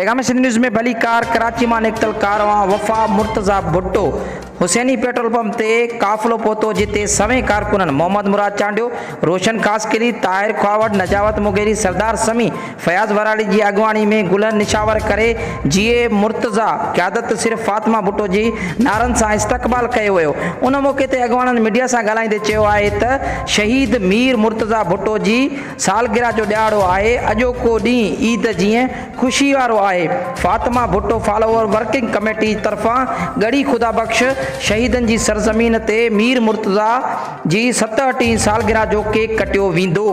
पैगाम सिंध न्यूज़ में भली कार कराची मां निकतल कारवां वफ़ा मुर्तज़ा भुट्टो हुसैनी पेट्रोल पंप ते काफ़िलो पहुतो जिते सवें कारकुननि मोहम्मद मुराद चांडियो, रोशन कासकिली, ताहिर ख्वावट, नजावत मुगेरी, सरदार समी, फयाज़ वराड़ी जी अगवानी में गुलन निशावर करे जीए मुर्तज़ा क़यादत सिर्फ़ फातिमा भुट्टो जी नारनि सां इस्तक़बाल कयो वियो। उन मौक़े ते अगवाननि मीडिया सां ॻाल्हाईंदे चयो आहे त शहीद मीर मुर्तज़ा भुट्टो जी सालगिरह जो ॾियारो आहे। अॼोको ॾींहुं ईद जीअं ख़ुशी वारो आहे। Fatima Bhutto follower working committee तरफ़ां गड़ी खुदा बख़्श शहीदनि जी सरज़मीन ते मीर मुर्तज़ा जी 67 सालगिरह जो केक कटियो वेंदो।